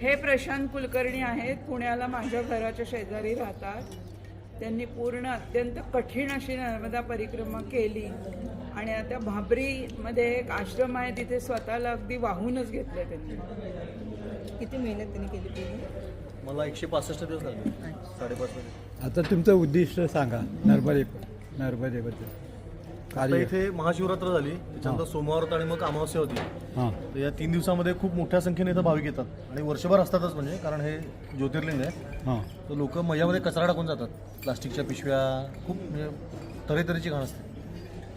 हे प्रशांत कुलकर्णी आहेत, पुण्याला माझ्या घराच्या शेजारी राहतात. त्यांनी पूर्ण अत्यंत कठीण अशी नर्मदा परिक्रमा केली आणि आता भाबरीमध्ये एक आश्रम आहे, तिथे स्वतःला अगदी वाहूनच घेतलं त्यांनी. किती मेहनत त्यांनी केली पूर्ण? मला 165 दिवस लागले, 5.5 वर्ष. आता तुमचं उद्दिष्ट सांगा नर्मदेबद्दल. आता इथे महाशिवरात्र झाली, त्याच्यानंतर सोमवार आणि मग अमावस्या होती. हां, तर या 3 दिवसामध्ये खूप मोठ्या संख्येने इथं भाविक येतात आणि वर्षभर असतातच, म्हणजे कारण हे ज्योतिर्लिंग आहे. हां, तर लोक मयामध्ये कचरा टाकून जातात, प्लास्टिकच्या पिशव्या, खूप म्हणजे तऱ्हेतऱ्हेची घाण असते.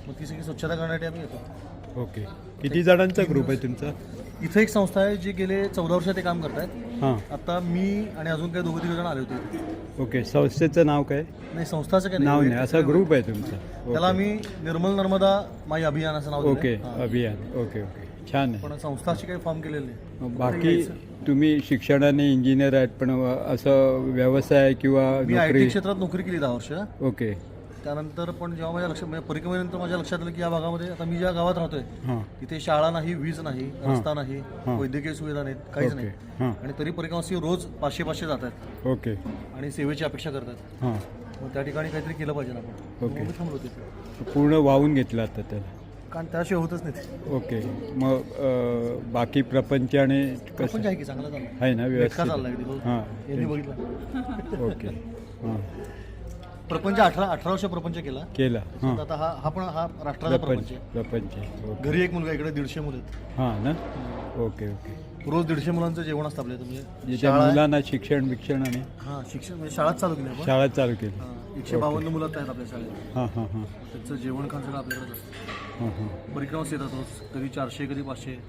मग ती सगळी स्वच्छता करण्यासाठी आम्ही येतो. ओके. किती जणांचा ग्रुप आहे तुमचा? इथं एक संस्था आहे जी गेले 14 वर्ष ते काम करतायत. हां, आता मी आणि अजून काही 2-3 जण आले होते. ओके. संस्थेचं नाव काय? नाही, संस्थाचं काही नाव नाही, असा ग्रुप आहे तुमचा? त्याला आम्ही निर्मल नर्मदा माई अभियान असं नाव ओके, दिलंय. हां. अभियान. ओके ओके, छान आहे. पण संस्था अशी काही फॉर्म केलेली नाही. बाकी तुम्ही शिक्षणाने इंजिनियर आहेत, पण असं व्यवसाय किंवा मी IT नोकरी? क्षेत्रात नोकरी केली 10 वर्ष. ओके. त्यानंतर पण जेव्हा म्हणजे परिक्रमेनंतर माझ्या लक्षात आलं की या भागामध्ये, आता मी ज्या गावात राहतोय हां, तिथे शाळा नाही, वीज नाही, रस्ता नाही, हां. वैद्यकीय सुविधा नाहीत, काहीच ओके. नाही. हां, आणि तरी परिक्रमासी रोज 500 जात आहेत ओके. आणि सेवेची अपेक्षा करतात. हां, मग त्या ठिकाणी काहीतरी केलं पाहिजे ना आपण. ओके. मग मी थांबलो तिथे, पूर्ण वाहून घेतलं आता त्याला. कारण त्याशिवाय होतच नाही ते. ओके. मग बाकी प्रपंच आणि पण कसं आहे की चांगला चालला आहे ना, इतका व्यवस्थित? चालला अगदी रोज. हां, यांनी बघितलं ओके. हां, प्रपंच 18 वर्ष प्रपंच केला. केला. हां, आता हा राष्ट्राचा प्रपंच प्रपंच आहे. प्रपंच. ओके. घरी एक मुलगा, इकडे 150 मुलं आहेत. हां ना, ओके ओके. रोज 150 मुलांचं जेवण असतं आपल्या इथं. म्हणजे ज्या शाळा आहे. मुलांना शिक्षण आणि हां, शिक्षण म्हणजे शाळाच चालू केली आपण. शाळा चालू केली. हां, 152 मुलं आहेत आपल्या शाळेत. हां हां हां त्यांचं जेवण खाण सगळं आपल्याकडेच असतं. हां हां. परिक्रमास येतात रोज, कधी 400 कधी 500.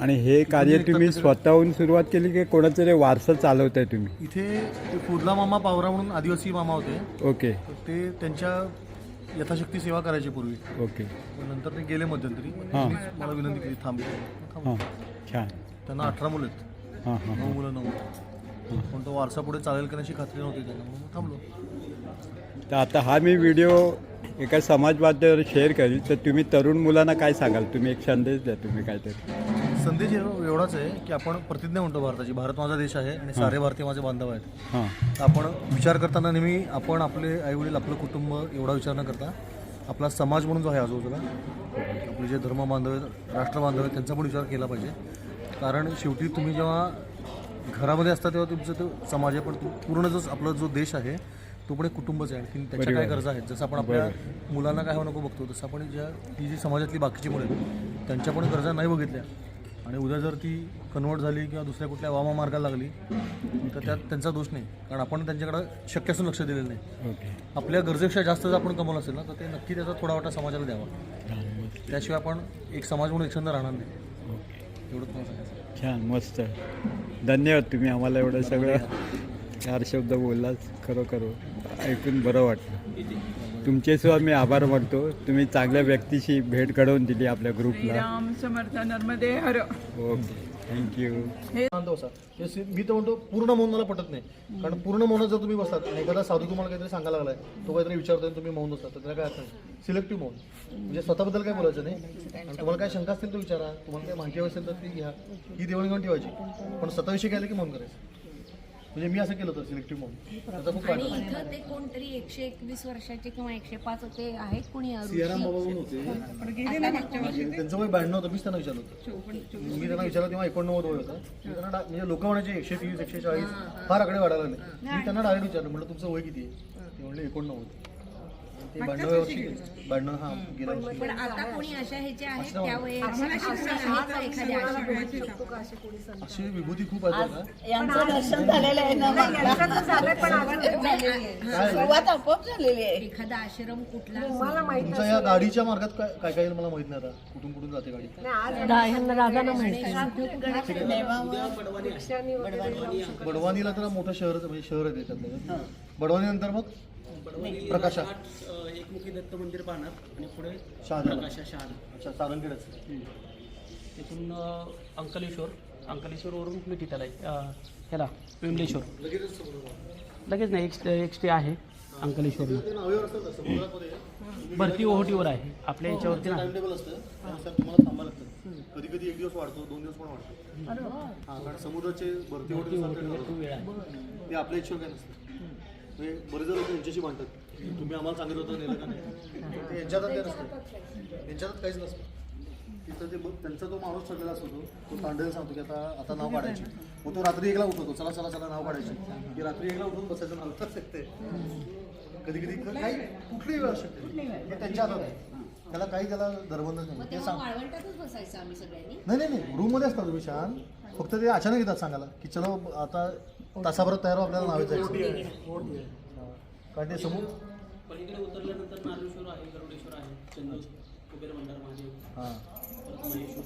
आणि हे कार्य तुम्ही स्वतःहून सुरुवात केली की कोणाचं तरी वारसा चालवताय तुम्ही? इथे ते फुदला मामा पावरा म्हणून आदिवासी मामा होते. ओके तर ते त्यांच्या यथाशक्ती सेवा करायची पूर्वी. ओके. पण नंतर ते गेले मध्यंतरी. हां. त्यांनीच मला विनंती केली थांबलो. हां, छान. त्यांना 18 मुलं आहेत. हां हां 9 मुलं 9. पण तो वारसा पुढे चालेल का अशी खात्री नव्हती त्यांना, म्हणून थांबलो. तर आता हा मी व्हिडिओ एका समाज माध्यमावर शेअर करेल, तर तुम्ही तरुण मुलांना काय सांगाल? तुम्ही एक संदेश द्या, तुम्ही काहीतरी. संदेश एवढाच आहे की आपण प्रतिज्ञा म्हणतो भारताची, भारत माझा देश आहे आणि सारे भारतीय माझे बांधव आहेत. हां तर आपण विचार करताना नेहमी आपण आपले आईवडील, आपलं कुटुंब एवढा विचार न करता आपला समाज म्हणून जो आहे आजूबाजूला, आपले जे धर्म बांधव आहेत, राष्ट्र बांधव आहेत, त्यांचा पण विचार केला पाहिजे. कारण शेवटी तुम्ही जेव्हा घरामध्ये असता तेव्हा तुमचं तो समाज आहे, पण पूर्ण जो आपला जो देश आहे तो पण एक कुटुंबच आहे. आणखी त्याच्या काय गरजा आहेत, जसं आपण आपल्या मुलांना काय हवं नको बघतो, तसं आपण ही जी समाजातली बाकीची मुलं आहेत त्यांच्या पण गरजा नाही बघितल्या आणि उद्या जर ती कन्वर्ट झाली किंवा दुसऱ्या कुठल्या वामामार्गाला लागली तर त्यात त्यांचा दोष नाही, कारण आपण त्यांच्याकडं शक्य असून लक्ष दिलेलं नाही. ओके. आपल्या गरजेपेक्षा जास्त जर आपण कमवलं असेल ना, तर ते नक्की त्याचा थोडा वाटा समाजाला द्यावा. त्याशिवाय आपण एक समाज म्हणून एकसंध राहणार नाही. ओके, एवढंच मला सांगायचं. छान, मस्त. धन्यवाद. तुम्ही आम्हाला एवढं सगळं 4 शब्द बोललात, खरोखर ऐकून बरं वाटलं. तुमचे सुद्धा मी आभार मानतो. तुम्ही चांगल्या व्यक्तीशी भेट घडवून दिली आपल्या ग्रुपला. राम समर्थ नर्मदे हर. Okay, thank you. मी तर म्हणतो पूर्ण मौन मला पटत नाही, कारण पूर्ण मौनात जर तुम्ही बसलात आणि एखादा साधू तुम्हाला काहीतरी सांगायला लागलाय, तो काहीतरी विचारतोय तुम्ही मौन बसतात, तर त्याला काय अर्थ नाही. सिलेक्टिव्ह मौन म्हणजे स्वतःबद्दल काय बोलायचं नाही, आणि तुम्हाला काय शंका असतील तर विचारा, तुम्हाला काय माहिती हवी असेल तर ती घ्या, ही देवाणघेवाण ठेवायची, पण स्वतःविषयी काय आलं की मौन करायचं. म्हणजे मी असं केलं होतं सिलेक्टिव्ह मौन. त्याचा खूप आणि फायदा. इथं ते कोणतरी 121 वर्षाचे किंवा 105 ते आहेत कोणी सियाराम बाबा म्हणून होते, त्यांचं वय 92 होतं. मीच त्यांना विचारलं होतं. मी त्यांना विचारलं तेव्हा 89 वय होतं. मी त्यांना म्हणजे लोक म्हणायचे 130 140 फार आकडे वाढायला लागले. मी त्यांना डायरेक्ट विचारलं, म्हटलं तुमचं वय किती आहे? ते म्हणले 89. ते 92 वर्षी 92 हा गेल्या वर्षी. पण आता कोणी अशा ह्याचे आहेत त्या वयाचे अशी कोणी आहेत का एखाद्या अशी विभूती खूप आहेत बघा. यांचं दर्शन झालेलं आहे ना, सुरुवात आपोआप झालेली आहे. एखादा आश्रम कुठला तुमच्या या गाडीच्या मार्गात काय काय मला माहित नाही आता कुठून कुठून जाते गाडी. बडवानीला तर मोठं शहर म्हणजे शहर आहे त्याच्यातलं. बडवानी नंतर मग प्रकाशा, एकमुखी दत्त मंदिर पाहणार आणि पुढे शहादा. शहादा. अच्छा, सारंगखेडच. तिथून अंकलेश्वरवरून मिठी त्याला ह्याला विमलेश्वर लगेच नाही एक स्टे आहे. अंकलेश्वरला ते नावेवर असतात समुद्रामध्ये भरती ओहोटीवर आहे आपल्या याच्यावरती टाइम नाही. टेबल असतं त्यानुसार तुम्हाला थांबायला लागतं. कधी कधी 1 दिवस वाढतो, 2 दिवस पण वाढतो. हां, कारण समुद्राचे भरती ओहोटी खूप वेळ आहे. ते आपल्या इच्छेवर काय नसतं. म्हणजे बरेच जण यांच्याशी मांडतात तुम्ही आम्हाला सांगितलं होतं नेलं का नाही, ते यांच्यात काय नसतं, यांच्यात काहीच नसतं. तिथं ते त्यांचा तो माणूस ठरलेला असतो, तो तांडेल सांगतो की आता नाव काढायचे. मग तो रात्री 1ला उठवतो, चला चला चला नाव काढायचे. की रात्री 1ला उठून बसायचं नाव ते कधी कधी काही कुठलीही वेळ असू शकते, हे त्यांच्या हातात आहे. त्याला काही त्याला दरबंधच नाही. ते सांग वाळवंटातच बसायचं आम्ही सगळ्यांनी. नाही रूममध्ये असतात तुम्ही छान. फक्त ते अचानक येतात सांगायला की चलो आता तासाभरात तयार हो, आपल्याला नावे जायचं. कारण ते समोर पलीकडे उतरल्यानंतर नारेश्वर आहे, गरुडेश्वर आहे, चंदू कुबेर भंडार महादेव, हां, परत महेश्वर.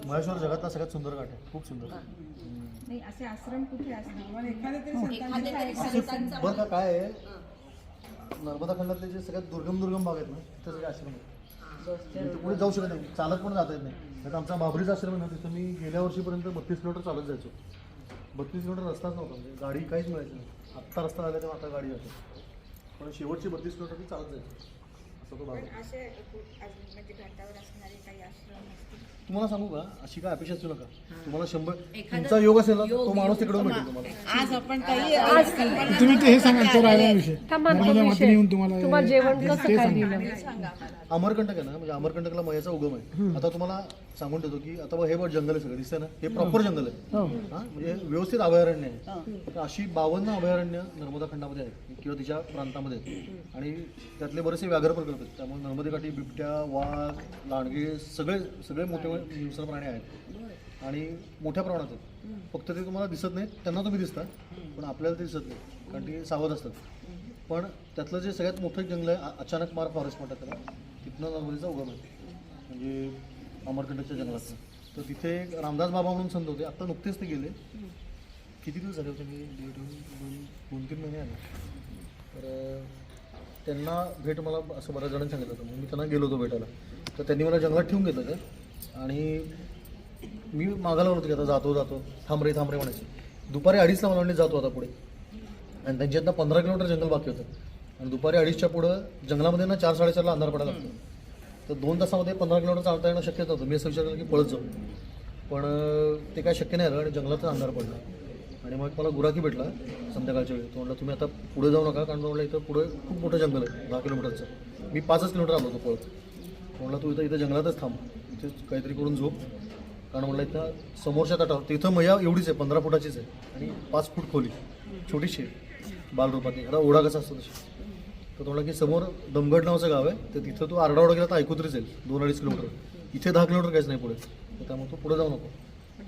महेश्वर जगातला सगळ्यात सुंदर घाट आहे, खूप सुंदर. नाही असे आश्रम कुठे असणार मला एखाद्या तरी एखाद्या तरी संतांचे संतांचा बरं का काय आहे, नर्मदा खंडातले जे सगळ्यात दुर्गम भाग आहेत ना, तिथे सगळे आश्रम आहेत. तिथे पुढे जाऊ शकत नाही, चालत पण जाता येत नाही. तर आमचा बाबरीचा आश्रम आहे ना, तिथं मी गेल्या वर्षीपर्यंत 32 किलोमीटर चालत जायचो. 32 किलोमीटर रस्ताच नव्हता, म्हणजे गाडी काहीच मिळायची नाही. आत्ता रस्ता झाला तेव्हा आता गाडी जाते, पण शेवटची 32 किलोमीटर ती चालत जायचो. असा तो भाग आहे. असे म्हणजे घाटावर असणारे काही आश्रम असतील. तुम्हाला सांगू का, अशी काय अपेक्षा असू नका. तुम्हाला 100 तुमचा योग असेल ना, तो माणूस तिकडून भेटेल तुम्हाला. आज आपण काही तुम्ही ते हे सांगा तो राहिला विषय नर्मदामध्ये येऊन तुम्हाला जेवण कसं ते काय सांगा. दिलं? अमरकंटक आहे ना, म्हणजे अमरकंटकला मयाचा उगम आहे. आता तुम्हाला सांगून देतो की आता बघ, हे बघ जंगल आहे सगळं दिसतंय ना, हे प्रॉपर जंगल आहे. हां, म्हणजे व्यवस्थित अभयारण्य आहे. तर अशी 52 अभयारण्य नर्मदा खंडामध्ये आहेत किंवा तिच्या प्रांतामध्ये आहेत. आणि त्यातले बरेचसे व्याघ्र प्रकल्प आहेत. त्यामुळे नर्मदेकाठी बिबट्या, वाघ, लांडगे सगळे मोठे हिंस्र प्राणी आहेत आणि मोठ्या प्रमाणात आहेत. फक्त ते तुम्हाला दिसत नाहीत, त्यांना तुम्ही दिसता, पण आपल्याला ते दिसत नाही कारण ते सावध असतात. पण त्यातलं जे सगळ्यात मोठं जंगल आहे, अचानक मार फॉरेस्ट म्हणतात त्याला, तिथनं नर्मदेचा उगम आहे, म्हणजे अमरकंटकच्या जंगलातनं. तर तिथे एक रामदास बाबा म्हणून संत होते, आत्ता नुकतेच ते गेले. किती दिवस झाले होते, मी 2-3 महिने आले. तर त्यांना भेट मला असं बऱ्याच जणांनी सांगितलं होतं, मग मी त्यांना गेलो होतो भेटायला. तर त्यांनी मला जंगलात ठेवून घेतलं ते आणि मी मागायला होतो की आता जातो थांब रे म्हणायचे. दुपारी 2:30ला मला म्हणजे जातो आता पुढे, आणि त्यांच्यातनं 15 किलोमीटर जंगल बाकी होतं. आणि दुपारी 2:30च्या पुढं जंगलामध्ये ना 4-4:30ला अंधार पडायला लागतो. तर 2 तासामध्ये 15 किलोमीटर चालता येणं शक्यच नव्हतं. मी असं विचार केला की पळत जाऊ, पण ते काय शक्य नाही झालं आणि जंगलातच अंधार पडला. आणि मग मला गुराखी भेटला संध्याकाळच्या वेळी. तो म्हटलं तुम्ही आता पुढे जाऊ नका, कारण म्हटलं इथं पुढे खूप मोठं जंगल आहे 10 किलोमीटरचं. मी 5 किलोमीटर आलो होतो पळत. म्हटलं तू इथं जंगलातच थांब, इथे काहीतरी करून झोप, कारण म्हटलं इथं समोरच्या तटावर तिथं मैया एवढीच आहे, 15 फुटाचीच आहे आणि 5 फूट खोली, छोटीशी बालरूपातली. आता ओढा कसा असतो तशी. तर म्हटलं की समोर दमगड नावाचं गाव आहे, तर तिथं तू आरडाओढा गेला तर ऐकू तरी जाईल. 2-2.5 किलोमीटर, इथे 10 किलोमीटर काहीच नाही पुढे. तर त्यामुळे तू पुढे जाऊ नको.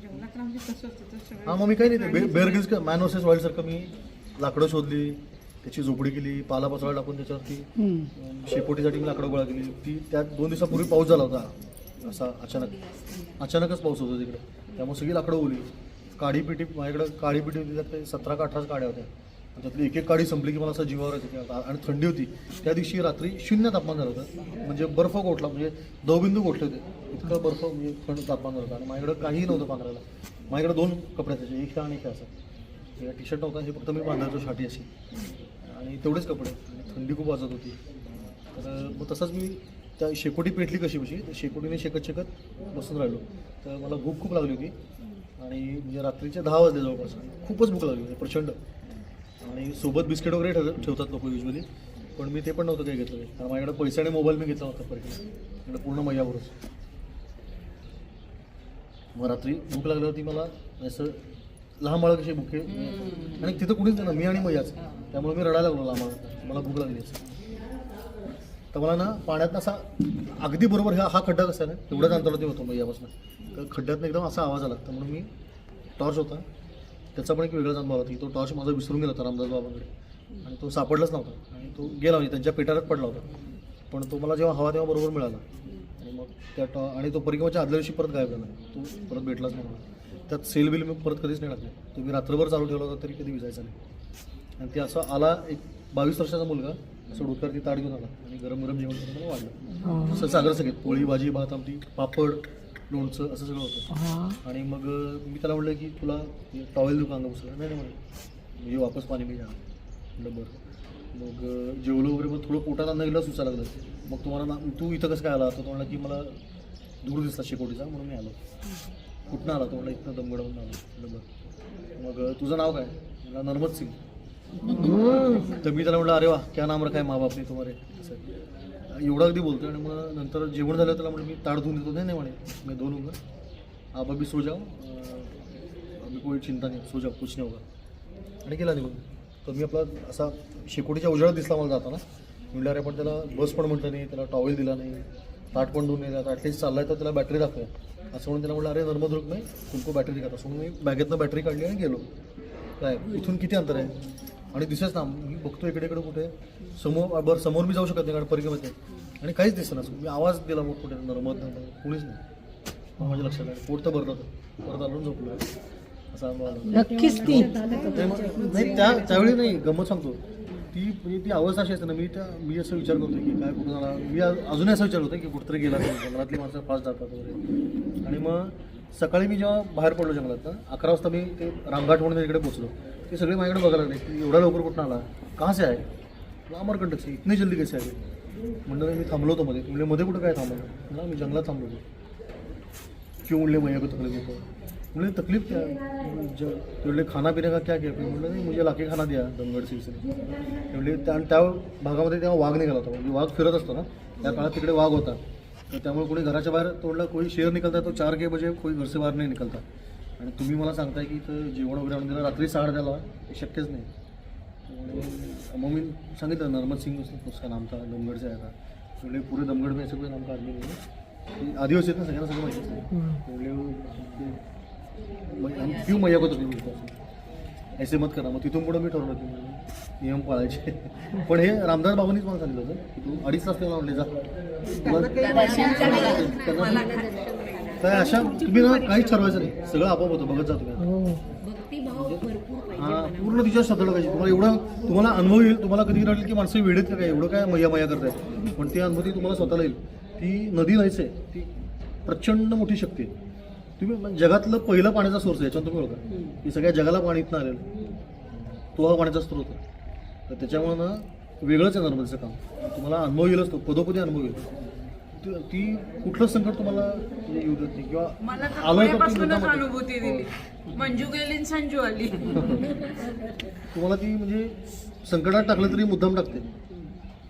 जंगलात राहून कसं असतं तर सगळं हां, मग मी काही नाही, बेअर ग्रिल्स मॅन वर्सेस वाईल्डसारखं मी लाकडं शोधली, त्याची झोपडी केली, पाला पचवायला टाकून त्याच्यावरती शेपोटीसाठी मी लाकडं गोळा केली. ती त्यात 2 दिवसापूर्वी पाऊस झाला होता, असा अचानकच पाऊस होता तिकडे. त्यामुळे सगळी लाकडं ओली. काडीपिटी माझ्याकडं काडीपिटी होती, त्यात 17 का 18 काड्या होत्या. त्यातली एक काडी संपली की मला असं जीवावर येते. आणि थंडी होती त्या दिवशी, रात्री 0 तापमान झालं होतं, म्हणजे बर्फ गोठला, म्हणजे दवबिंदू गोठले होते, इतकं बर्फ म्हणजे थंड तापमान झालं होतं. आणि माझ्याकडं काहीही नव्हतं पांघरायला. माझ्याकडे 2 कपडे असायचे, एक आणि एक असं. टी शर्ट नव्हता, हे फक्त मी बांधायचो छाटी अशी, आणि तेवढेच कपडे. आणि थंडी खूप वाजत होती. तर मग तसंच मी त्या शेकोटी पेटली कशी शेकोटीने शेकत बसून राहिलो. तर मला भूक खूप लागली होती आणि म्हणजे रात्रीचे 10 वाजले जवळपास. खूपच भूक लागली होती प्रचंड. आणि सोबत बिस्किट वगैरे ठेवतात लोक युजली, पण मी ते पण नव्हतं काही घेतलं, कारण माझ्याकडे पैसे आणि मोबाईल मी घेतला होता परीक्षेला, पूर्ण मैयावरच. मग रात्री भूक लागल्यावरती मला असं लहान बाळं कशी भूक आहे, आणि तिथं कुणीच नाही ना, मी आणि मैयाच. त्यामुळे मी रडायला लागलो लहान बाळं, मला भूक लागली. तर मला ना पाण्यात असा अगदी बरोबर हा खड्डा कसा आहे ना, तेवढ्याच अंतरावरती होतो मैयापासून. तर खड्ड्यातनं एकदम असा आवाज आला. तर म्हणून मी टॉर्च होता, त्याचा पण एक वेगळाच अनुभव होता की तो टॉर्च माझा विसरून गेला होता रामदास बाबांकडे, आणि तो सापडलाच नव्हता. आणि तो गेला म्हणजे त्यांच्या पेटारात पडला होता, पण तो मला जेव्हा हवा तेव्हा बरोबर मिळाला. आणि मग त्या आणि तो परिक्रमाच्या आदल्या दिवशी परत गायब झाला, तो परत भेटलाच नाही मला. त्यात सेल बिल मी परत कधीच नाही टाकले. तो मी रात्रभर चालू ठेवला होता तरी कधी विजायचा नाही. आणि ते असं आला, एक 22 वर्षाचा मुलगा असं डोक्यावरती ताट घेऊन आला आणि गरम गरम जेवण करून मला वाढलं. असं सागर सगळं पोळी भाजी भात आमटी पापड लोणचं असं सगळं होतं. आणि मग मी त्याला म्हटलं की तुला टॉवेल देऊ का अंग पुसला? नाही म्हणे, म्हणजे वापस पाणी मी जाणार. म्हटलं बरं. मग जेवलो वगैरे, मग थोडं पोटात अन्न गेलं, सुचा लागलं. मग तुम्हाला तू इथं कसं काय आला? तर तो म्हणला की मला दूर दिसला शेकोटीचा, म्हणून मी आलो. कुठनं आला? तो म्हणला इथनं दमगडवरून आलो. म्हटलं बरं. मग तुझं नाव काय? म्हणला नर्मद सिंग. तर मी त्याला म्हटलं अरे वा क्या नाम रखा है माँ बापने तुम्हारे, असं एवढं अगदी बोलतो. आणि मग नंतर जेवण झालं त्याला म्हटलं मी ताट धुवून देतो. नाही म्हणे मी धुवून आप अभी सो जाओ, अभी कोई चिंता नाही, सो जाओ, कुछ नाही होगा. आणि गेला निघून. तर मी आपला असा शेकोटीच्या उजाळात दिसला मला जाताना. म्हटलं अरे पण त्याला बस पण म्हटलं नाही, त्याला टॉवेल दिला नाही, ताट पण धुवून नाही, ॲटलीस्ट चाललाय तर त्याला बॅटरी दाखवूया असं म्हणून त्याला म्हटलं अरे नर्मद रुक नाही तुमको बॅटरी दिखाता. असं म्हणून मी बॅगेतनं बॅटरी काढली आणि गेलो. काय इथून किती अंतर आहे आणि दिसेच ना. मी बघतो इकडे इकडे कुठे समोर, बरं समोर मी जाऊ शकत नाही कारण परिक्रमेत आहे आणि काहीच दिसतं ना. मी आवाज दिला मग कुठे नर्मद कोणीच नाही. मग माझ्या लक्षात आलं पोट तर भरत होतं, परत आलो झोपलो असा अनुभव आला. नक्कीच ती नाही त्यावेळी नाही गंमत सांगतो ती, म्हणजे ती अवस्था अशी असते ना. मी असं विचार करतो की काय कुठं झाला. मी अजूनही असं विचार होतो की कुठतरी गेला जंगलातली माणसं फास्ट जातात वगैरे. आणि मग सकाळी मी जेव्हा बाहेर पडलो जंगलात 11 वाजता मी ते रामघाट म्हणून इकडे पोचलो. ते सगळे माझ्याकडे बघायला लागले की एवढा लवकर कुठं आला, कहाँ से आहे, अमरकंटक से इतने जल्दी कैसे आहे. म्हणलं मी थांबलो होतो मध्ये. म्हणजे मध्ये कुठं काय थांबलो म्हणलं मी जंगलात थांबलो होतो. क्यों म्हणले मैया को तकलीफ होतो. मुझे तकलीफ क्या है, बोले खाना पिने का क्या किया. म्हटलं नाही मुझे लाके खाना दिया दमगड सिलसिले. म्हणजे त्या भागामध्ये तेव्हा वाघ निघाला होता. म्हणजे वाघ फिरत असतो ना त्या काळात तिकडे वाघ होता. तर त्यामुळे कोणी घराच्या बाहेर तोडला, कोणी शेर निकलता तो 4 के बजे कोई घर से बाहेर नाही निकलता. आणि तुम्ही मला सांगताय की इथं जेवण वगैरे आणून दिलं रात्री 6 द्याला, हे शक्यच नाही. मग मी सांगितलं नर्मद सिंग उसका नाम था, दमगड से आया था. म्हणजे पुरे दमगड में ऐसे कोई नाम का आदमी नहीं है. आदिवासी आहेत ना सगळ्यांना सगळं माहिती असतं. क्यों मैया को तकलीफ होती ऐसे मत करा. मग तिथून पुढं मी ठरवलं की नियम पाळायचे. पण हे रामदास बाबांनीच मला सांगितलं होतं की तू 2.5 तास त्याला म्हणले जा. काय अशा तुम्ही ना काहीच ठरवायचं नाही, सगळं आपोआप होतं. बघत जा तुम्ही. हां पूर्ण तिच्या सतळ पाहिजे तुम्हाला. एवढं तुम्हाला अनुभव येईल. तुम्हाला कधी वाटेल की माणसं वेळेत का काय एवढं काय मैया करताय, पण ती अनुभूती तुम्हाला स्वतःला येईल. ती नदी नाहीच आहे, ती प्रचंड मोठी शक्ती आहे. तुम्ही जगातलं पहिलं पाण्याचा सोर्स आहे याच्यात तुम्ही ओळखा की सगळ्या जगाला पाणी इथनं आलेलं तो हा पाण्याचा स्रोत आहे. तर त्याच्यामुळं ना वेगळंच आहे नर्मदेचं काम. तुम्हाला अनुभव येईलच, तो पदोपदी अनुभव येईल. ती कुठलंच संकट तुम्हाला येऊ देत नाही किंवा मला तर आलं तर पुण्यापासूनच अनुभूती दिली. मंजू गेली आणि संजू आली. तुम्हाला ती म्हणजे संकटात टाकलं तरी मुद्दाम टाकते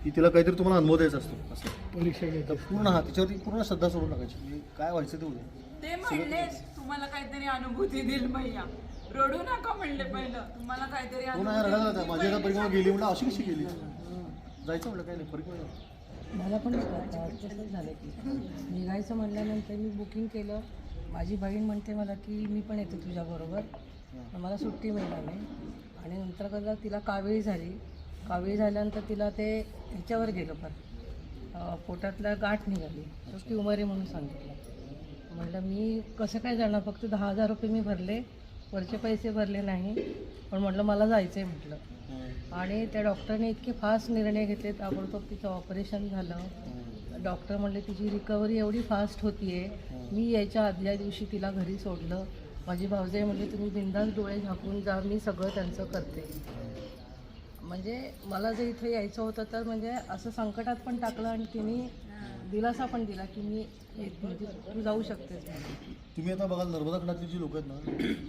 की तिला काहीतरी तुम्हाला अनुभव द्यायचा असतो असं परीक्षा घ्यायची. तर पूर्ण तिच्यावरती पूर्ण श्रद्धा सोडून टाकायची. म्हणजे काय व्हायचं ते उद्या. ते म्हणलेच तुम्हाला काहीतरी अनुभूती दिल मैया. रडू नका म्हणले पहिलं, तुम्हाला काहीतरी हो ना अनुभूती रडायला होता. माझी आता परिक्रमा गेली म्हटलं अशी कशी गेली, जायचं म्हटलं काय नाही परिक्रमा. मला पण तसंच झालं की निघायचं म्हणल्यानंतर मी बुकिंग केलं. माझी बहीण म्हणते मला की मी पण येते तुझ्याबरोबर, पण मला सुट्टी मिळणार नाही. आणि नंतर कसं तिला कावेळी झाली. कावेळी झाल्यानंतर तिला ते ह्याच्यावर गेलं पण पोटातल्या गाठ निघाली. तर ट्युमर आहे म्हणून सांगितलं. म्हटलं मी कसं काय जाणार, फक्त 10,000 रुपये मी भरले, वरचे पैसे भरले नाही. पण म्हटलं मला जायचं आहे म्हटलं. आणि त्या डॉक्टरने इतके फास्ट निर्णय घेतले. ताबडतोब तिचं ऑपरेशन झालं. डॉक्टर म्हणले तिची रिकव्हरी एवढी फास्ट होती आहे. मी यायच्या आदल्या दिवशी तिला घरी सोडलं. माझी भावजाई म्हणली तुम्ही बिनधास्त डोळे झाकून जा, मी सगळं त्यांचं करते. म्हणजे मला जर इथे यायचं होतं तर म्हणजे असं संकटात पण टाकलं आणि तिने दिलासा पण दिला की मी म्हणजे तू जाऊ शकतेस. तुम्ही आता बघाल नर्मदा खंडातली जी लोक आहेत ना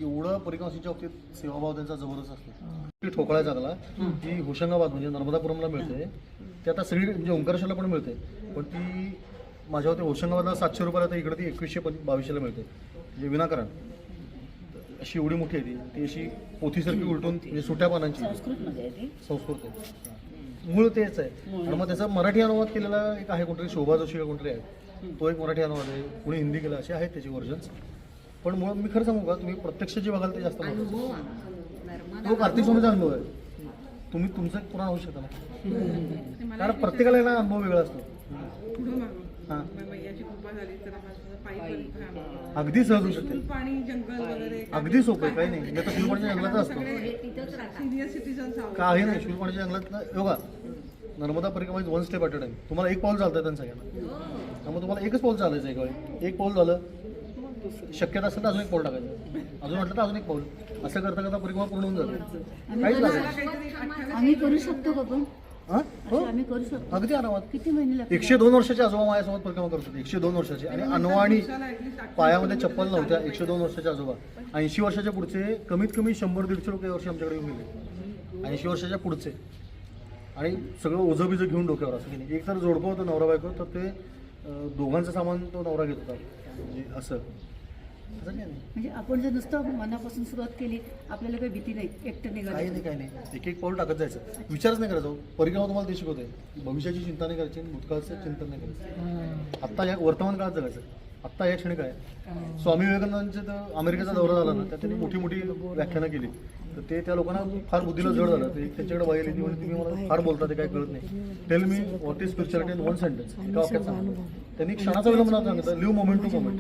एवढं परिक्रमाच्या बाबतीत सेवाभाव त्यांचा जबरदस्त असतो. ठोकळा चांगला ती होशंगाबाद म्हणजे नर्मदापुरमला मिळते. ते आता सगळी म्हणजे ओंकारेश्वरला पण मिळते. पण ती माझ्या होते होशंगाबादला 700 रुपयाला, तर इकडे ती 2122 मिळते म्हणजे विनाकारण. अशी एवढी मोठी आहे ती अशी पोथीसारखी उलटून म्हणजे सुट्या पानांची. संस्कृत आहे मूळ तेच आहे. आणि मग त्याचा मराठी अनुवाद केलेला एक आहे कोणतरी शोभा जोशी कोणतरी आहे, तो एक मराठी अनुवाद आहे. कोणी हिंदी केला असे आहेत त्याची व्हर्जन्स. पण मुळात मी खरं सांगू का तुम्ही प्रत्यक्ष जे बघाल ते जास्त तो कार्तिक स्वामीचा अनुभव आहे. तुम्ही तुमचं एक पुराण होऊ शकता ना, कारण प्रत्येकाला ना अनुभव वेगळा असतो. हां अगदी सहज होऊ शकते. अगदी सोपं आहे, काही नाही. मी आता शिवपाणीच्या जंगलात असतो काही नाही. शिवपाणीच्या जंगलात बघा नर्मदा परिक्रमा 1 स्टेप ॲट अ टाइम. तुम्हाला एक पाऊल चालतं त्यांना सगळ्यांना. त्यामुळे तुम्हाला एकच पाऊल चालायचं एका वेळी. एक पाऊल झालं, शक्यता असेल तर अजून एक पाऊल टाकायचं, अजून वाटलं तर अजून एक पाऊल. असं करता करता परिक्रमा पूर्ण होऊन जाते. काहीच लागेल. आम्ही करू शकतो का पण हां हो आम्ही करू शकतो. अगदी आरामात. किती महिने लागतात? 102 वर्षाचे आजोबा माझ्यासोबत परिक्रमा करत होते. 102 वर्षाचे आणि अनवाणी पायामध्ये चप्पल नव्हत्या. 102 वर्षाचे आजोबा. 80 वर्षाच्या पुढचे कमीत कमी 100-150 रुपये वर्षी आमच्याकडे येऊन गेले. 80 वर्षाच्या पुढचे आणि सगळं ओझं बिझं घेऊन डोक्यावर असं की नाही. एक तर जोडपं होतं नवरा बायको, तर ते दोघांचं सामान तो नवरा घेत होता. म्हणजे असं काही नाही. म्हणजे आपण जर नुसतं मनापासून सुरुवात केली आपल्याला काही भीती नाही, एकटं काही निघालं. नाही काही नाही. एक एक पाऊल टाकत जायचं. विचारच नाही करायचा. परिक्रमा तुम्हाला ते शिकवते की भविष्याची चिंता नाही करायची, भूतकाळचं चिंतन नाही करायचं. आत्ता या वर्तमान काळात जगायचं. आत्ता या क्षणी काय स्वामी विवेकानंदांचे तर अमेरिकेचा दौरा झाला ना, त्यात त्यांनी मोठी मोठी व्याख्यानं केली. तर ते त्या लोकांना फार बुद्धीला जड झालं. ते त्यांच्याकडे वाईल येते म्हणजे तुम्ही मला फार बोलता, ते काय कळत नाही. Tell me what is spirituality in one sentence. एका वाक्यात सांगितलं. त्यांनी क्षणाचा विलंब न सांगितलं. Live moment to moment.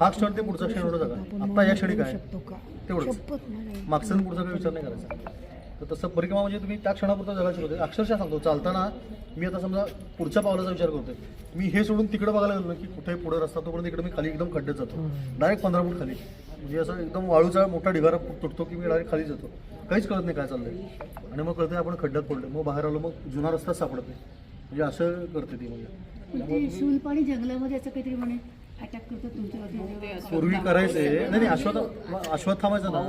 हा क्षण ते पुढचा क्षण एवढं जगा. आत्ता या क्षणी काय तेवढंच. मागचा आणि पुढचा काही विचार नाही करायचा. तर तसं परिक्रमा म्हणजे तुम्ही त्या क्षणापुरता जगायला शिकवते. अक्षरशः सांगतो, चालताना मी आता समजा पुढच्या पावलाचा विचार करतोय, मी हे सोडून तिकडे बघायला गेलो की कुठे पुढे रस्ता, तोपर्यंत इकडे मी खाली एकदम खड्ड्यात जातो. डायरेक्ट 15 फूट खाली. म्हणजे असं एकदम वाळूचा मोठा ढिगारा तुटतो की मी डायरेक्ट खाली जातो. काहीच कळत नाही काय चाललंय. आणि मग कळतंय आपण खड्ड्यात पडलो. मग बाहेर आलो, मग जुना रस्ता सापडत नाही. म्हणजे असं करते ती. म्हणजे ते शूलपाणी जंगलामध्ये असं काहीतरी म्हणे अटॅक करतो तुमच्यावरती. पूर्वी करायचे नाही अश्वत्थामाचं ना,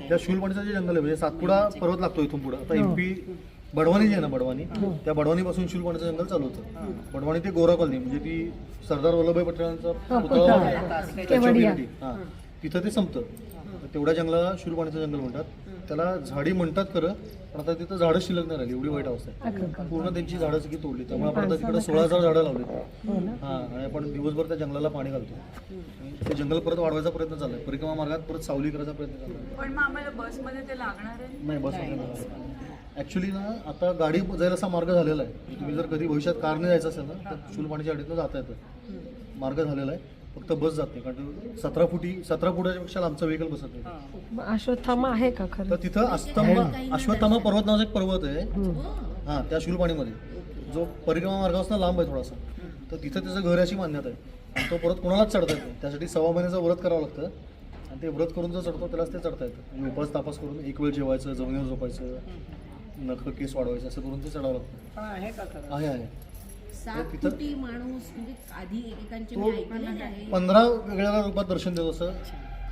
त्या शूलपाणीचं जे जंगल आहे म्हणजे सातपुडा पर्वत लागतो इथून पुढे. आता MP बडवानी जी आहे ना, बडवानी, त्या बडवानीपासून शूलपाणीचं जंगल चालू होतं. बडवानी ते गोरा कॉलनी, म्हणजे ती सरदार वल्लभभाई पटेलांचा पुतळा आहे. हां, तिथं ते संपतं. तेवढ्या जंगलाला शूलपाणीचं जंगल म्हणतात. त्याला झाडी म्हणतात खरं, पण आता तिथं झाडं शिल्लक नाही राहिली. एवढी वाईट अवस्था आहे. पूर्ण त्यांची झाडं सगळी तोडली. त्यामुळे आपण आता तिकडे 16,000 झाडं लावली. हां, आणि आपण दिवसभर त्या जंगलाला पाणी घालतो. ते जंगल परत वाढवायचा प्रयत्न चाललाय. परिक्रमा मार्गात परत सावली करायचा प्रयत्न चाललाय. पण मग आम्हाला बसमध्ये ते लागणार आहे. नाही बस ॲक्च्युली ना, आता गाडी जायला असा मार्ग झालेला आहे. तुम्ही जर कधी भविष्यात कारने जायचं असेल ना, तर शूलपाणीच्या गाडीतनं जाता येतं. मार्ग झालेला आहे. फक्त बस जात नाही, कारण 17 फुटाच्यापेक्षा आमचं व्हेकल बसत नाही. अश्वत्थामा आहे का खरं? तर तिथं अश्वत्थामा पर्वत नावाचा एक पर्वत आहे. हां, त्या शूलपाणीमध्ये जो परिक्रमा मार्गापासून लांब आहे थोडासा. तर तिथं त्याचं घर अशी मान्यता आहे. आणि तो परत कोणालाच चढता येत नाही. त्यासाठी 6 महिन्याचं व्रत करावं लागतं. आणि ते व्रत करून जर चढतो त्यालाच ते चढता येतं. म्हणजे उपास तापास करून एक वेळ जेवायचं, जमिनीवर झोपायचं, नख केस वाढवायचं, असं करून ते चढावं लागतं. आहे 7 कोटी माणूस म्हणजे आधी एकेकांचे मी ऐकलेलं आहे. 15 वेगवेगळ्या रूपात दर्शन देतो असं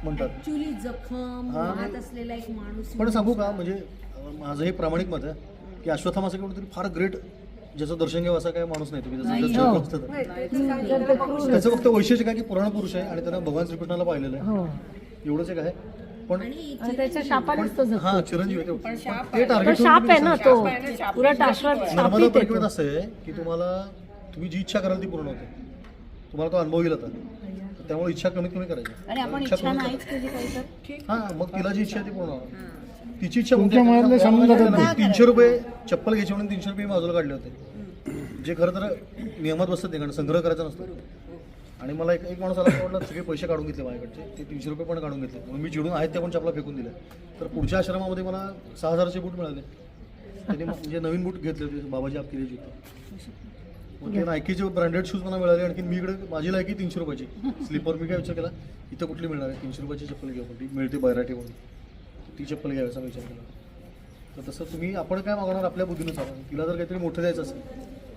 म्हणतात. ऍक्च्युली जखम वाहत असलेला एक माणूस. पण सांगू का, म्हणजे माझं हे प्रामाणिक मत आहे की अश्वत्थामा असं कोणतरी फार ग्रेट ज्याचं दर्शन घ्यावं असा काय माणूस नाही. तुम्ही त्याचं फक्त वैशिष्ट्य काय की पुराण पुरुष आहे आणि त्यानं भगवान श्रीकृष्णाला पाहिलेलं आहे. एवढंच एक आहे. पण त्याच्या शापानेच तो जगतो. हा चिरंजीव आहे ते टार्गेट. शाप आहे ना तो, पुरा टाशवर नर्मदा परिक्रमेत असं आहे की तुम्ही जी इच्छा कराल ती पूर्ण होते. तुम्हाला तो अनुभव येईल आता. त्यामुळे इच्छा कमीत कमी करायची. आणि आपण इच्छा नाहीच केली पाहिजे. हां, मग तिला जी इच्छा आहे ती पूर्ण होणार. तिची इच्छा तुमच्या मनातलं सांगून जातात. 300 रुपये चप्पल घ्यायची म्हणून 300 रुपये बाजूला काढले होते. जे खरं तर नियमात बसत नाही, कारण संग्रह करायचा नसतो. आणि मला एक माणूस आला वाटलं सगळे पैसे काढून घेतले माझ्याकडचे. ते 300 रुपये पण काढून घेतले. म्हणून मी चिडून आहेत त्या पण चपला फेकून दिल्या. तर पुढच्या आश्रमामध्ये मला 6,000चे बूट मिळाले. त्यांनी म्हणजे नवीन बूट घेतले होते, बाबाजी आपली होते. मग ते नायकीचे ब्रँडेड शूज मला मिळाले. आणखी मी इकडे माझी लायकी 300 रुपयाची स्लीपर. मी काय विचार केला, इथं कुठली मिळणार आहे, 300 रुपयाची चप्पल घेऊ पण ती मिळते बैराटी म्हणून, ती चप्पल घ्यायचा विचार केला. तर तसं तुम्ही आपण काय मागणार आपल्या बुद्धीनुसार. तिला जर काहीतरी मोठं द्यायचं असेल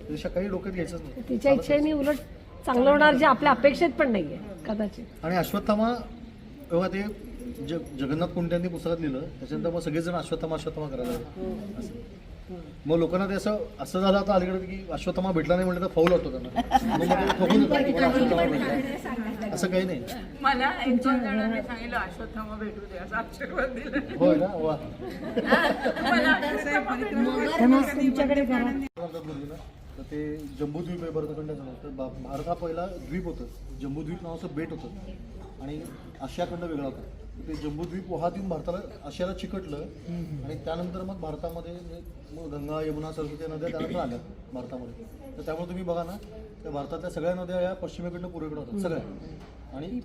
तर काही डोक्यात घ्यायचंच नाही. तिच्या इच्छेने उलट चांगलं होणार, जे आपल्या अपेक्षित पण नाहीये कदाचित. आणि अश्वत्थामा तेव्हा ते जगन्नाथ कोंडयांनी पुस्तकात लिहिलं. त्याच्यानंतर मग सगळेजण अश्वत्थामा करायला लागले. मग लोकांना ते असं झालं आता अलीकडे की अश्वत्थामा भेटला नाही म्हटलं तर फाऊल वाटतो त्यांना. मग ते ठोकून देतात, मला अश्वत्थामा भेटला. असं काही नाही. मला 1-2 जणांनी सांगितलं अश्वत्थामा भेटू दे, असं आशीर्वाद दिला. होय ना, वा. तर ते जम्बूद्वीप आहे भरतखंडाचं नाव. तर भारत हा पहिला द्वीप होतं. जम्बूद्वीप नावाचं बेट होतं आणि आशिया खंड वेगळा होता. ते जम्बूद्वीप वाहत येऊन भारताला आशियाला चिकटलं. आणि त्यानंतर मग भारतामध्ये मग गंगा, यमुना, सरस्वती नद्या त्यानंतर आल्या भारतामध्ये. तर त्यामुळे तुम्ही बघा ना, त्या भारतातल्या सगळ्या नद्या या पश्चिमेकडनं पूर्वेकडे होतात सगळ्या. आणि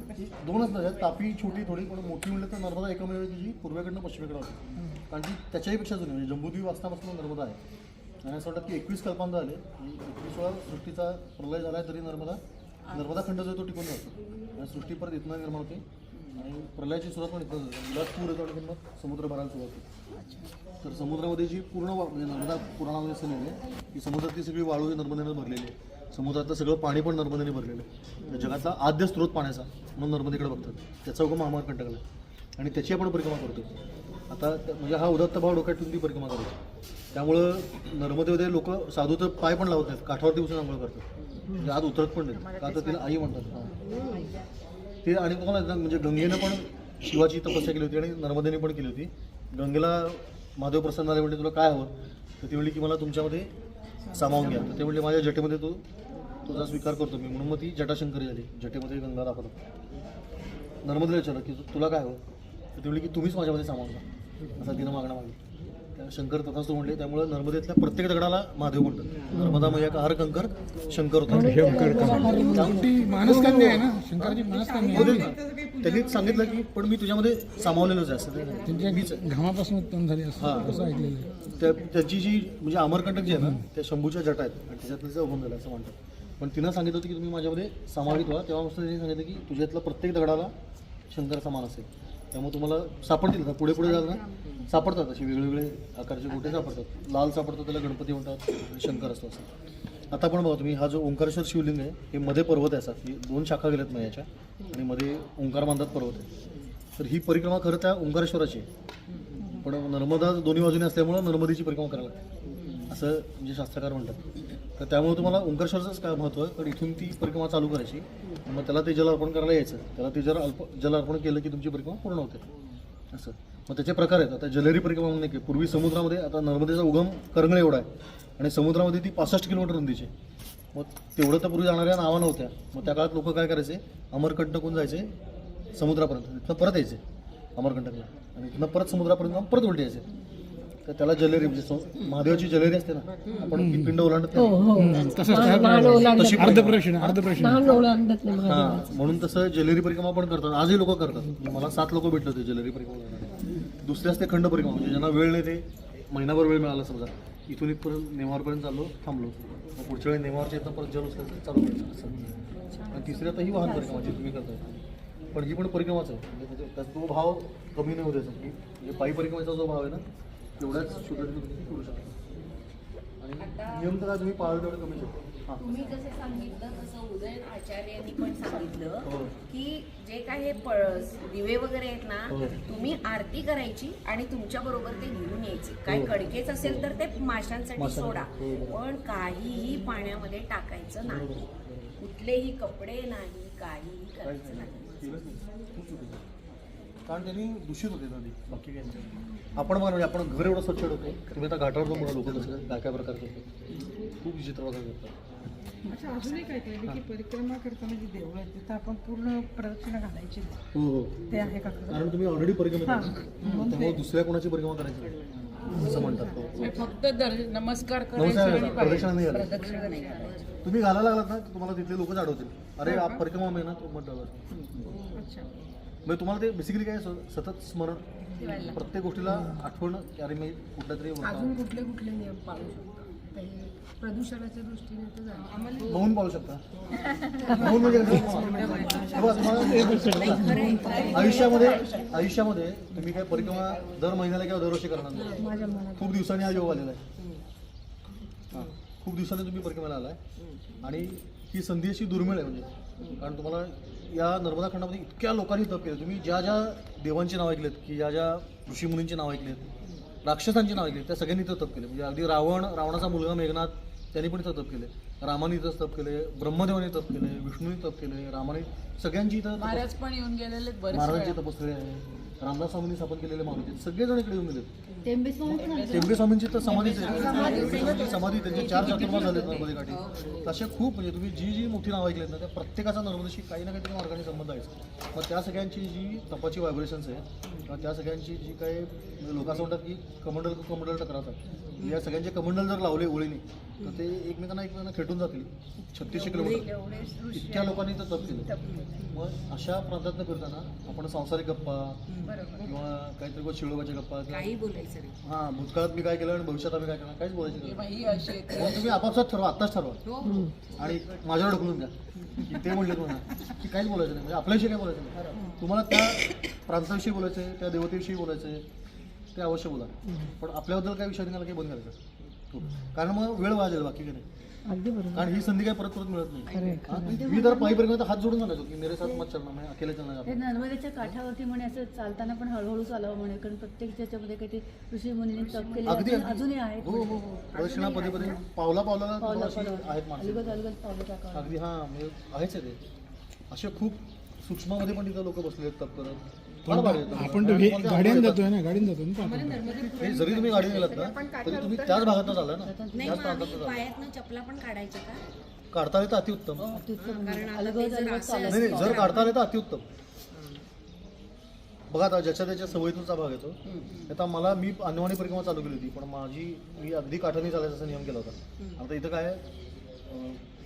2च नद्या, तापी छोटी थोडी, पण मोठी म्हणलं तर नर्मदा एकमेव जी पूर्वेकडनं पश्चिमेकडे होती. कारण की त्याच्याहीपेक्षा जुनी म्हणजे जम्बूद्वीप असतापासून नर्मदा आहे. आणि असं वाटतं की 21 कल्पांत झाले. 21व्या सृष्टीचा प्रलय झाला आहे तरी नर्मदा खंड जो तो टिकून जातो. आणि सृष्टी परत इथनं निर्माण होते आणि प्रलयाची सुरुवात पण इथं मुलात पूर येतो आणि मग समुद्र भरायला सुरुवात होते. तर समुद्रामध्ये जी पूर्ण म्हणजे नर्मदा पुराणामध्ये असं लिहिलं आहे की समुद्रातली सगळी वाळू ही नर्मदेने भरलेली आहे, समुद्रातलं सगळं पाणी पण नर्मदेने भरलेलं आहे. जगातला आद्य स्रोत पाण्याचा म्हणून नर्मदेकडे बघतात. त्याचा उगम अमरकंटकला आणि त्याची आपण परिक्रमा करतो. आता म्हणजे हा उदात्त भाव डोक्यात ठेवून ती परिक्रमा करतो. त्यामुळं नर्मदेमध्ये लोक साधू तर पाय पण लावत नाहीत, काठावरती बसून आंघोळ करतात, म्हणजे आज उतरत पण नाहीत, का तर तिला आई म्हणतात. ते आणि तुम्हाला म्हणजे गंगेनं पण शिवाची तपस्या केली होती आणि नर्मदेने पण केली होती. गंगेला महादेव प्रसन्न आले, म्हणजे तुला काय हवं, तर ती म्हणली की मला तुमच्यामध्ये सामावून घ्या. तर ते म्हणले माझ्या जटेमध्ये तुझा स्वीकार करतो मी, म्हणून मग ती जटाशंकरी झाली. जटेमध्ये गंगा दाखवतात. नर्मदेला विचारलं की तुला काय हवं, तर ती म्हणली की तुम्हीच माझ्यामध्ये सामावून घ्या, असा तिनं मागणं मागली. शंकर तथास्तु म्हणले. त्यामुळे नर्मदेतल्या प्रत्येक दगडाला महादेव म्हणतात. नर्मदा मैया का हर कंकर शंकर होता. मानसकन्या आहे ना, शंकराची मानसकन्या त्यांनीच सांगितलं की पण मी तुझ्यामध्ये सामावलेलोच आहे असं. त्यांच्या घामापासून उत्पन्न झाली असं ऐकलेलं आहे. त्याची जी म्हणजे अमरकंटक जी आहे ना, त्या शंभूच्या जटा आहेत आणि त्याच्यातलं तिचा उगम झाला असं म्हणतात. पण तिनं सांगितलं होतं की तुम्ही माझ्यामध्ये समावित व्हा. तेव्हापासून त्यांनी सांगितलं की तुझ्यातलं प्रत्येक दगडाला शंकराचा मान असेल. त्यामुळे तुम्हाला सापडतील का पुढे पुढे जाल ना, सापडतात असे वेगवेगळे आकारचे गोटे सापडतात. लाल सापडतात, त्याला गणपती म्हणतात, शंकर असतो असं. आता पण बघा तुम्ही, हा जो ओंकारेश्वर शिवलिंग आहे हे मध्ये पर्वत आहे असा, ही 2 शाखा गेल्यात मयाच्या आणि मध्ये ओंकार बांधत पर्वत आहे. तर ही परिक्रमा खरं त्या ओंकारेश्वराची आहे, पण नर्मदा दोन्ही बाजूने असल्यामुळं नर्मदेची परिक्रमा करायला लागते असं म्हणजे शास्त्रकार म्हणतात. तर त्यामुळे तुम्हाला ओंकारेश्वराचंच काय महत्त्व आहे, तर इथून ती परिक्रमा चालू करायची, मग त्याला ते जल अर्पण करायला यायचं. त्याला ते जल अर्पण केलं की तुमची परिक्रमा पूर्ण होते असं. मग त्याचे प्रकार आहेत. आता जलरी परिक्रमा म्हणून नाही की पूर्वी समुद्रामध्ये, आता नर्मदेचा उगम करंगळे एवढा आहे आणि समुद्रामध्ये ती 65 किलोमीटर रुंदीची. मग तेवढं तर पूर्वी जाणाऱ्या नावा नव्हत्या. मग त्या काळात लोक काय करायचे, अमरकंटकहून जायचे समुद्रापर्यंत, तिथनं परत यायचे अमरकंटकला आणि तिथनं परत समुद्रापर्यंत जाऊन परत उलटे यायचे. तर त्याला जलेरी म्हणजे महादेवाची जलेरी असते ना, आपण ती पिंड ओलांडत नाही. तसंच तशी अर्धप्रश्न हां, म्हणून तसं जलेरी परिक्रमा पण करतात. आजही लोक करतात. मला 7 लोक भेटले होते जलेरी परिक्रमा करणारे. दुसरे असते खंड परिक्रमा, म्हणजे ज्यांना वेळ नाही, ते महिनाभर वेळ मिळाला समजा, इथून इथपर्यंत नेमावरपर्यंत चाललो, थांबलो, मग पुढच्या वेळी नेमावरच्या इथं परत जल उचलायचं चालू करायचं असं. आणि तिसरी आता ही वाहन परिक्रमा जी तुम्ही करताय, पण ही पण परिक्रमाच आहे. म्हणजे त्याचा तो भाव कमी नाही होत याचा, की म्हणजे पायी परिक्रमेचा जो भाव आहे ना, तेवढ्याच शुद्ध तुम्ही करू शकता. आणि नियम तर तुम्ही पाळलं तेवढं कमी शकतो. हां, तुम्ही जसं सांगितलं तसं उदय आचार्यांनी पण सांगितलं हो. की जे काय हे दिवे वगैरे आहेत ना, हो. तुम्ही आरती करायची आणि तुमच्या बरोबर ते घेऊन यायचे. काय कणकेच असेल तर ते माशांसाठी सोडा, पण काहीही पाण्यामध्ये टाकायचं नाही, कुठलेही कपडे नाही, काहीही करायचं नाही. केलंच नाही. खूप चुकीचं. कारण त्यांनी दूषित होते नदी, बाकी काही नाही. आपण बघा म्हणजे आपण घर एवढं स्वच्छ ठेवतो, तुम्ही आता घाटावर पण बघा लोक कसं काय काय प्रकार करतात, खूप विचित्र प्रकार करतात. अच्छा, अजूनही काय काय की परिक्रमा करताना जी देवळं आहेत तिथं आपण पूर्ण प्रदक्षिणा घालायची नाही. हो हो, ते आहे का? कारण तुम्ही ऑलरेडी परिक्रमेत आहे, त्यामुळे दुसऱ्या कोणाची परिक्रमा करायची नाही असं म्हणतात. हो. फक्त नमस्कार नमस्कार, प्रदक्षिणा नाही घालायची. तुम्ही घालायला लागलात ना, तुम्हाला तिथले लोकच आठवतील, अरे आप परिक्रमा आहे ना, तो म्हटलं. अच्छा, म्हणजे तुम्हाला ते बेसिकली काय सतत स्मरण, प्रत्येक गोष्टीला आठवण की अरे मी कुठल्या तरी अजून कुठले कुठले नियम पाळू शकतो? ते प्रदूषणाच्या दृष्टीने तर झालं. बघून पाळू शकता. बघून म्हणजे बघा, तुम्हाला आयुष्यामध्ये तुम्ही काय परिक्रमा दर महिन्याला किंवा दरवर्षी करणार नाही. खूप दिवसांनी हा योग आलेला आहे. हां, खूप दिवसांनी तुम्ही परिक्रमेला आलाय आणि ही संधी अशी दुर्मिळ आहे. म्हणजे कारण तुम्हाला या नर्मदा खंडामध्ये इतक्या लोकांनी तप केलं. तुम्ही ज्या ज्या देवांची नावं ऐकलेत, की ज्या ज्या ऋषीमुनींची नावं ऐकलेत, राक्षसांची नावं ऐकलेत, त्या सगळ्यांनी इथं तप केले. म्हणजे अगदी रावणाचा मुलगा मेघनाथ त्यांनी पण इथं तप केले, रामाने इथं तप केले, ब्रह्मदेवाने तप केले, विष्णूने तप केले, रामाने, सगळ्यांची इथं महाराज पण येऊन गेलेले बरेच. महाराजांची तपस्थळी आहे, रामदास स्वामींनी स्थापन केलेले मारुती, सगळेजण इकडे येऊन गेलेत. टेंबे स्वामी टेंबे स्वामींची तर समाधीच आहे, समाधी त्यांचे 4 चातुर्मास झालेत नर्मदे काठी. तसे खूप म्हणजे तुम्ही जी जी मोठी नावं ऐकलेत ना, त्या प्रत्येकाचा नर्मदेशी काही ना काहीतरी मार्गाने संबंध आहे. मग त्या सगळ्यांची जी तपाची व्हायब्रेशन्स आहे किंवा त्या सगळ्यांची जी काही लोक असं म्हणतात की कमंडल टकरावतात, या सगळ्यांचे कमंडल जर लावले ओळीने तर ते एकमेकांना खेटून जातील. 3600 किलोमीटर इतक्या लोकांनी तर तप केलं. मग अशा प्रांतातनं फिरताना आपण सांसारिक गप्पा, किंवा काहीतरी शिळोबाच्या गप्पा काही बोलायचं नाही. हां भूतकाळात मी काय केलं आणि भविष्यात आम्ही काय करणार काहीच बोलायचं नाही. किंवा ही अशी आहे. मग तुम्ही आपापसात ठरवा, आत्ताच ठरवा हो. आणि माझ्यावर ढकलून द्या की ते म्हणले तुम्हाला की काहीच बोलायचं नाही, म्हणजे आपल्याविषयी काय बोलायचं नाही. तुम्हाला त्या प्रांताविषयी बोलायचं आहे, त्या देवतेविषयी बोलायचं आहे, ते अवश्य बोला, पण आपल्याबद्दल काही विषय निघाला काही बंद करायचं. कारण मग वेळ वाया जाईल, बाकी काही नाही. अगदी बरोबर. कारण ही संधी काय परत परत मिळत नाही. हां, मी तर पायी परिक्रमेत हात जोडून म्हणायचो की मेरे साथ मत चलना, म्हणजे अकेले चलना. ते नर्मदेच्या काठावरती म्हणे असं चालताना पण हळूहळू चालावं म्हणे, कारण प्रत्येक त्याच्यामध्ये काही ते ऋषी मुनींनी तप केले अगदी अजूनही आहेत. हो हो हो, प्रदक्षिणा पदे पदे पावला पावला आहेत माणसं. अलगद अलगद पावलं टाकावं. अगदी हां, म्हणजे आहेच आहे ते. असे खूप सूक्ष्मामध्ये पण तिथं लोक बसले आहेत तप करत. फार भारी आहे. आपण तर गाड्यान जातोय ना, गाडीन जातो ना आपण. नाही, जरी तुम्ही गाडी गेलात ना तरी तुम्ही त्याच भागातनं चालला ना, नाही त्याच मग प्रांतात आम्ही पायातनं चपला पण काढायच्या का? काढता आले तर अतिउत्तम. कारण आता ते जर असं नाही नाही, जर काढता आले तर अतिउत्तम. बघा आता ज्याच्या त्याच्या सवयीतूनचा भाग येतो. आता मी अनवाणी परिक्रमा चालू केली होती, पण मी अगदी काठाने चालायचा नियम केला होता. आता इथं काय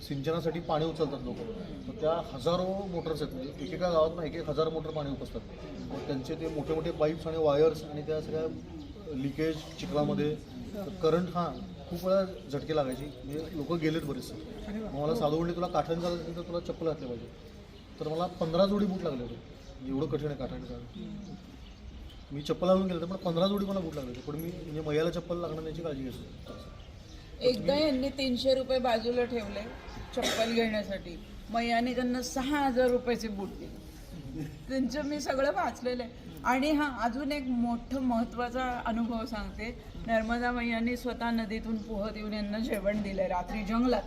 सिंचनासाठी पाणी उचलतात लोक, तर त्या हजारो मोटर्स आहेत, म्हणजे एकेका गावात ना 1,000 मोटर पाणी उपसतात. मग त्यांचे ते मोठे मोठे पाईप्स आणि वायर्स आणि त्या सगळ्या लिकेज चिखलामध्ये करंट खूप वेळा झटके लागायची, म्हणजे लोक गेलेत बरेचसे. मग मला साधू म्हणले तुला काठाने चालत असेल तर तुला चप्पल घातली पाहिजे. तर मला 15 जोडी बूट लागले होते, एवढं कठीण आहे काठाने चालत. मी चप्पल घालून गेलं पण 15 जोडी मला बूट लागले होते, पण मी म्हणजे मैयाला चप्पल लागणार याची काळजी घेतो. एकदा यांनी 300 रुपये बाजूला ठेवले चप्पल घेण्यासाठी, मग यांनी त्यांना 6,000 रुपयाचे बूट दिले. त्यांचं मी सगळं वाचलेलं आहे. आणि अजून एक मोठं महत्त्वाचा अनुभव सांगते. नर्मदा मैयांनी स्वतः नदीतून पोहत येऊन यांना जेवण दिलंय रात्री जंगलात.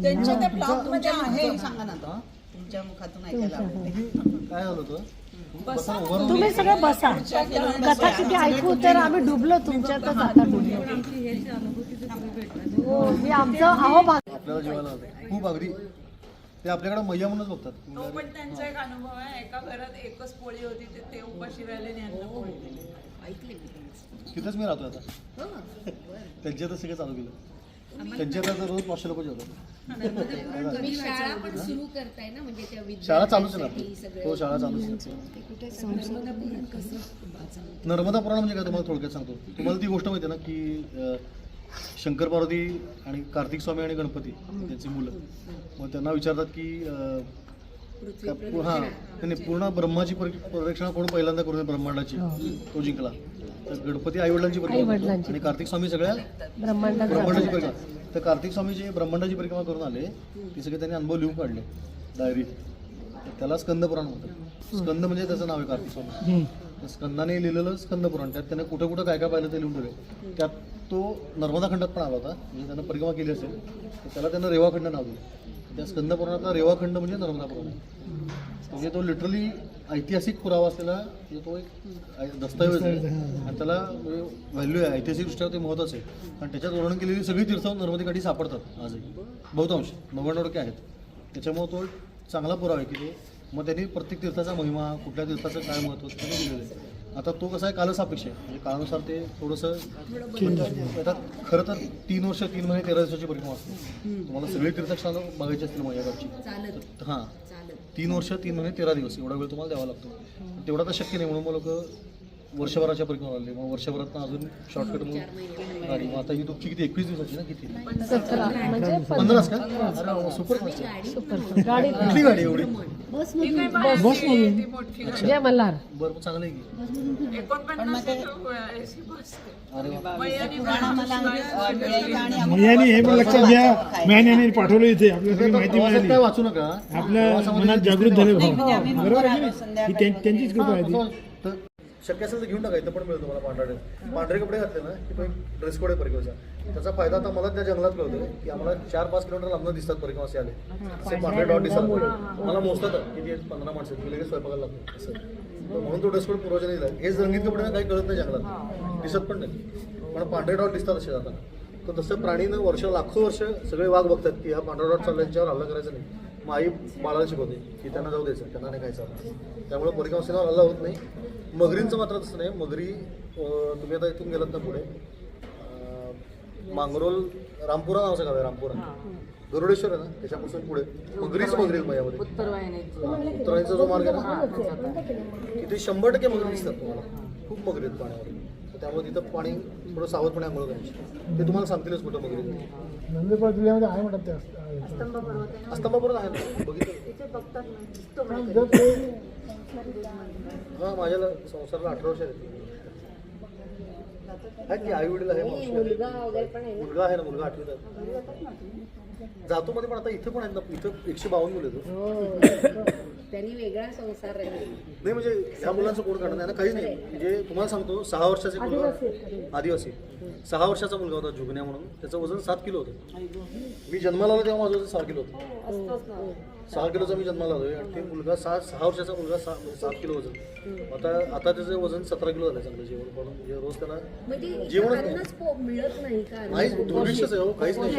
त्यांच्या त्या ब्लॉगमध्ये आहे. सांगा ना आता. तुमच्या मुखातून ऐकायला आवडेल. काय झालं होतं, तुम्ही सगळे बसा, कथा किती ऐकू तर आम्ही डुबलो तुमच्यातच. आता डुबलो हो, मी आमचं अहो भाग आपल्याला जेवायला आलं खूप अगदी ते आपल्याकडे मैया म्हणूनच बघतात. तो पण त्यांचा एक अनुभव आहे. एका घरात एकच पोळी होती, ते उपाशी राहिले आणि यांना पोळी दिली. ऐकले मी त्यांचं. तिथंच मी राहतो आता. त्यांच्यातच सगळं चालू केलं. त्यांच्यात आता रोज 500 लोक जेवतात. तुम्ही शाळा पण सुरू करताय ना, म्हणजे त्या शाळा चालूच आहे विद्यार्थ्यांसाठी ना. हो, शाळा चालूच आहे. नर्मदा पुराण म्हणजे काय तुम्हाला थोडक्यात सांगतो. तुम्हाला ती गोष्ट माहिती आहे ना की शंकर पार्वती आणि कार्तिक स्वामी आणि गणपती त्यांची मुलं, मग त्यांना विचारतात की त्यांनी पूर्ण ब्रह्माची प्रदक्षिणा कोण पहिल्यांदा करून ब्रह्मांडाची, तो जिंकला. तर गणपती आईवडिलांची परिक्रमा आणि कार्तिक स्वामी सगळ्या ब्रह्मांडाची परिक्रमा. तर कार्तिक स्वामी जे ब्रह्मांडाची परिक्रमा करून आले ते सगळे त्यांनी अनुभव लिहून काढले डायरी. त्याला स्कंद पुराण म्हणतात. स्कंद म्हणजे त्याचं नाव आहे कार्तिक स्वामी. तर स्कंदाने लिहिलेलं स्कंद पुराण, त्यात त्याने कुठं कुठं काय काय पाहिलं ते लिहून ठेवले. त्यात तो नर्मदा खंडात पण आला होता, म्हणजे त्यानं परिक्रमा केली असेल तर त्याला त्यानं रेवाखंड नाव दिलं. त्या स्कंद पुराणाचा रेवाखंड म्हणजे नर्मदा पुराण आहे. म्हणजे तो लिटरली ऐतिहासिक पुरावा असलेला तो एक दस्तऐवज आहे आणि त्याला व्हॅल्यू आहे, ऐतिहासिकदृष्ट्या ते महत्त्वाचं आहे. कारण त्याच्यात वर्णन केलेली सगळी तीर्थ नर्मदेकाठी सापडतात आजही, बहुतांश 90% आहेत. त्याच्यामुळे तो चांगला पुरावा आहे की तो, मग त्यांनी प्रत्येक तीर्थाचा महिमा, कुठल्या तीर्थाचं काय महत्त्व त्याने दिलेलं आहे. आता तो कसा आहे कालसापेक्ष आहे, म्हणजे काळानुसार ते थोडंसं आता खरं तर 3 वर्ष 3 महिने 13 दिवसाची परिक्रमा असते. तुम्हाला सगळी तीर्थस्थानं बघायची असतील माझ्याकडची. हां, 3 वर्ष 3 महिने 13 दिवस एवढा वेळ तुम्हाला द्यावा लागतो. तेवढा तर शक्य नाही, म्हणून मग लोक वर्षभराच्या परिक्रमा आले. मग वर्षभरात अजून शॉर्टकट म्हणून गाडी. मग आता ही तुमची किती 21 दिवसाची ना, किती 15च का? अरे सुपर गाडी कुठली गाडी एवढी? बस ती मोठी जय मल्हार. बरं, मग चांगलं आहे की. 49 AC बस. अरे वा. मैयानी हे पण लक्षात घ्या, मॅन पाठवलं इथे आपल्याला सगळी माहिती प्रवासात मिळाली. काय वाचू नका. आपल्या मनात जागृत झाले भाव. बरोबर आहे की नाही? ही त्यांचीच कृपा आहे ती. तर शक्य असेल तर घेऊन टाका, इथं पण मिळतो तुम्हाला पांढरा ड्रेस. पांढरे कपडे घातले ना की तो एक ड्रेस कोड आहे परिक्रमाचा. त्याचा फायदा आता मला त्या जंगलात कळतो की आम्हाला 4-5 किलोमीटर लांबून दिसतात परिक्रमाचे आले, असे पांढरे डॉट दिसतात. मला मोजतात किती 15 माणसं आहेत, मी लगेच स्वयंपाकाला लागतो असं. तर म्हणून तो ड्रेस कोड पूर्वजांनी दिला. हेच रंगीत कपडे ना काही कळत नाही जंगलात, दिसत पण नाही, पण पांढरे डॉट दिसतात असे जाताना. तर तसं प्राणीनं लाखो वर्ष सगळे वाघ बघतात की हा पांढरा डॉट चालला, यांच्यावर हल्ला करायचा नाही. मग आई बाळाला शिकवते की त्यांना जाऊ द्यायचं, त्यांना नाही खायचं. त्यामुळे परिक्रमास्थळावर हल्ला होत नाही. मगरींचं मात्र तसं नाही. मगरी तुम्ही आता इथून गेलात ना पुढे, मांगरोल, रामपुरा नावाचं गाव आहे, रामपुरा. गरुडेश्वर आहे ना त्याच्यापासून पुढे मगरीच मगरी आहेत यामध्ये. उत्तर वाहिनीची उत्तरायणचा जो मार्ग आहे ना तिथे 100% मगरी दिसतात तुम्हाला. खूप मगरी आहेत पाण्यामध्ये. तर त्यामुळे तिथं पाणी थोडं सावधपणे आंघोळ करायची. ते तुम्हाला सांगतीलच कुठं मगरी आहेत. नंदुरबार जिल्ह्यामध्ये आहे म्हणतात ते अस्तंभापर्यंत आहे ना बघितलं. हा माझ्या संसाराला 18 वर्ष आहेत की आई वडील आहे मुलगा आहे ना मुलगा 8वीत आहे. जातो मध्ये पण आता इथे पण आहेत ना इथं 152 मुलं आहेत. त्यांनी वेगळा संसार आहे. नाही म्हणजे ह्या मुलांचं कोण काढणं नाही ना काहीच नाही. म्हणजे तुम्हाला सांगतो 6 वर्षाचा मुलगा आदिवासी 6 वर्षाचा मुलगा होता जुगन्या म्हणून. त्याचं वजन 7 किलो होतं. मी जन्माला आलो तेव्हा माझं वजन 6 किलो होतं. 6 किलोचा मी जन्माला आलोय आणि ते मुलगा 6 वर्षाचा मुलगा 7 किलो वजन. आता त्याचं वजन 17 किलो झालं चांगलं जेवण करून. म्हणजे रोज त्याला जेवणच नाही मिळत नाही का? काहीच दुर्भिक्षच आहे हो काहीच नाही.